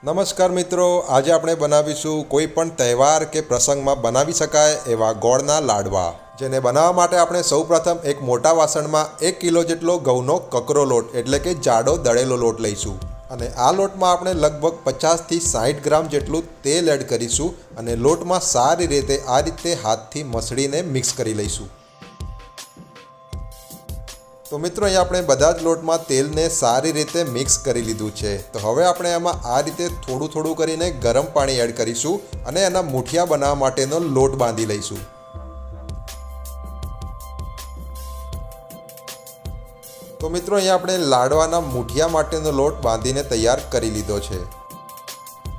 નમસ્કાર મિત્રો, આજે આપણે બનાવીશું કોઈ પણ તહેવાર કે પ્રસંગમાં બનાવી શકાય એવા ગોળના લાડવા, જેને બનાવવા માટે આપણે સૌપ્રથમ એક મોટા વાસણમાં 1 કિલો જેટલો ઘઉંનો કકરો લોટ એટલે કે જાડો દળેલો લોટ લઈશું અને આ લોટમાં આપણે લગભગ 50 થી 60 ગ્રામ જેટલું તેલ એડ કરીશું અને લોટમાં સારી રીતે આ રીતે હાથથી મસળીને મિક્સ કરી લઈશું। તો મિત્રો અહીંયા આપણે બધા જ લોટમાં તેલને સારી રીતે મિક્સ કરી લીધું છે। તો હવે આપણે એમાં આ રીતે થોડું થોડું કરીને ગરમ પાણી એડ કરીશું અને એના મૂઠિયા બનાવવા માટેનો લોટ બાંધી લઈશું। તો મિત્રો અહીંયા આપણે લાડવાના મૂઠિયા માટેનો લોટ બાંધીને તૈયાર કરી લીધો છે।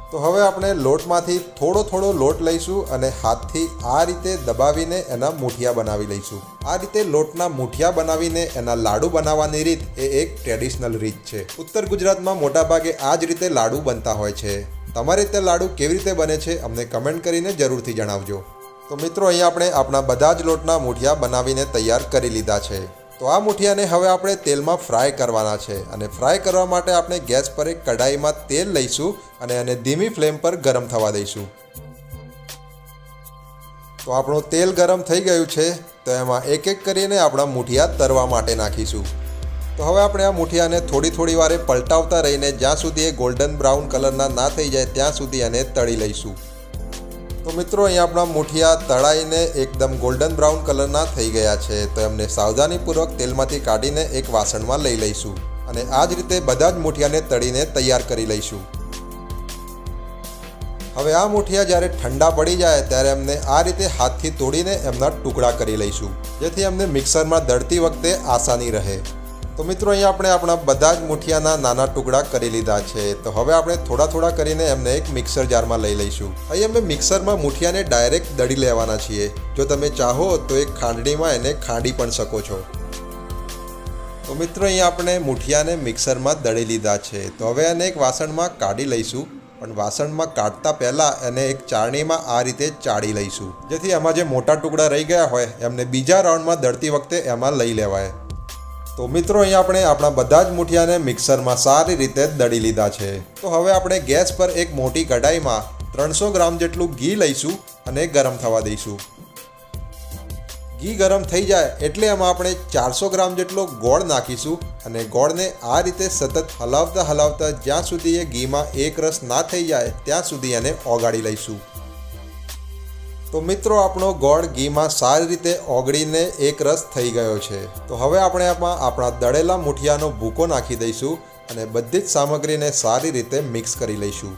તો હવે આપણે લોટમાંથી થોડો થોડો લોટ લઈશું અને હાથથી આ રીતે દબાવીને એના મૂઠિયા બનાવી લઈશું। આ રીતે લોટના મૂઠિયા બનાવીને એના લાડુ બનાવવાની રીત એ એક ટ્રેડિશનલ રીત છે। ઉત્તર ગુજરાતમાં મોટાભાગે આ જ રીતે લાડુ બનતા હોય છે। તમારી રીતે લાડુ કેવી રીતે બને છે અમને કમેન્ટ કરીને જરૂરથી જણાવજો। તો મિત્રો અહીંયા આપણે આપણા બધા જ લોટના મૂઠિયા બનાવીને તૈયાર કરી લીધા છે। તો આ મૂઠિયાને હવે આપણે તેલમાં ફ્રાય કરવાના છે અને ફ્રાય કરવા માટે આપણે ગેસ પર એક કઢાઈમાં તેલ લઈશું અને એને ધીમી ફ્લેમ પર ગરમ થવા દઈશું। તો આપણું તેલ ગરમ થઈ ગયું છે, તો એમાં એક એક કરીને આપણા મૂઠિયા તળવા માટે નાખીશું। તો હવે આપણે આ મૂઠિયાને થોડી વારે પલટાવતા રહીને જ્યાં સુધી એ ગોલ્ડન બ્રાઉન કલરના ના થઈ જાય ત્યાં સુધી એને તળી લઈશું। તો મિત્રો અહીંયા આપણા મૂઠિયા તળાઈને એકદમ ગોલ્ડન બ્રાઉન કલરના થઈ ગયા છે, તો એમને સાવધાનીપૂર્વક તેલમાંથી કાઢીને એક વાસણમાં લઈ લઈશું અને આ જ રીતે બધા જ મૂઠિયાને તળીને તૈયાર કરી લઈશું। હવે આ મૂઠિયા જ્યારે ઠંડા પડી જાય ત્યારે એમને આ રીતે હાથથી તોડીને એમના ટુકડા કરી લઈશું, જેથી એમને મિક્સરમાં દળતી વખતે આસાની રહે। તો મિત્રો અહીંયા આપણે આપણા બધા જ મૂઠિયાના નાના ટુકડા કરી લીધા છે। તો હવે આપણે થોડા કરીને એમને એક મિક્સર જારમાં લઈ લઈશું। અહીં અમે મિક્સરમાં મૂઠિયાને ડાયરેક્ટ દળી લેવાના છીએ। જો તમે ચાહો તો એક ખાંડણીમાં એને ખાંડી પણ શકો છો। તો મિત્રો અહીંયા આપણે મૂઠિયાને મિક્સરમાં દળી લીધા છે। તો હવે એને એક વાસણમાં કાઢી લઈશું, પણ વાસણમાં કાઢતા પહેલાં એને એક ચાળણીમાં આ રીતે ચાળી લઈશું, જેથી એમાં જે મોટા ટુકડા રહી ગયા હોય એમને બીજા રાઉન્ડમાં દળતી વખતે એમાં લઈ લેવાય। તો મિત્રો અહીંયા આપણે આપણા બધા જ મૂઠિયાને મિક્સરમાં સારી રીતે દળી લીધા છે। તો હવે આપણે ગેસ પર એક મોટી કઢાઈમાં 300 ગ્રામ જેટલું ઘી લઈશું અને ગરમ થવા દઈશું। ઘી ગરમ થઈ જાય એટલે એમાં આપણે 400 ગ્રામ જેટલો ગોળ નાખીશું અને ગોળને આ રીતે સતત હલાવતા જ્યાં સુધી એ ઘીમાં એક રસ ના થઈ જાય ત્યાં સુધી એને ઓગાળી લઈશું। તો મિત્રો આપણો ગોળ ઘીમાં સારી રીતે ઓગળીને એક રસ થઈ ગયો છે। તો હવે આપણે આમાં આપણા દળેલા મૂઠિયાનો ભૂકો નાખી દઈશું અને બધી જ સામગ્રીને સારી રીતે મિક્સ કરી લઈશું।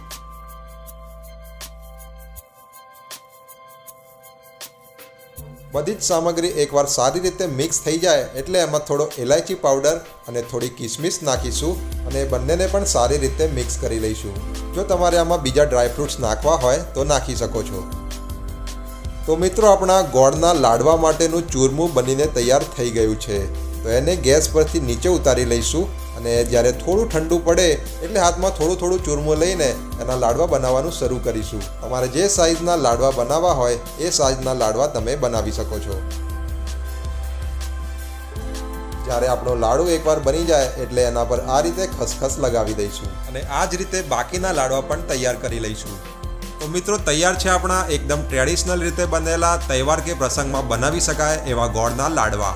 બધી જ સામગ્રી એકવાર સારી રીતે મિક્સ થઈ જાય એટલે એમાં થોડો ઇલાયચી પાવડર અને થોડી કિસમિસ નાખીશું અને બંનેને પણ સારી રીતે મિક્સ કરી લઈશું। જો તમારે આમાં બીજા ડ્રાયફ્રૂટ્સ નાખવા હોય તો નાખી શકો છો। તો મિત્રો આપણા ગોળના લાડવા માટેનું ચૂરમું બનીને તૈયાર થઈ ગયું છે। તો એને ગેસ પરથી નીચે ઉતારી લઈશું અને જ્યારે થોડું ઠંડુ પડે એટલે હાથમાં થોડું ચૂરમું લઈને એના લાડવા બનાવવાનું શરૂ કરીશું। તમારે જે સાઇઝના લાડવા બનાવવા હોય એ સાઇઝના લાડવા તમે બનાવી શકો છો। જ્યારે આપણો લાડુ એકવાર બની જાય એટલે એના પર આ રીતે ખસખસ લગાવી દઈશું અને આ જ રીતે બાકીના લાડવા પણ તૈયાર કરી લઈશું। તો મિત્રો તૈયાર છે આપણા એકદમ ટ્રેડિશનલ રીતે બનેલા તહેવાર કે પ્રસંગમાં બનાવી શકાય એવા ગોળના લાડવા।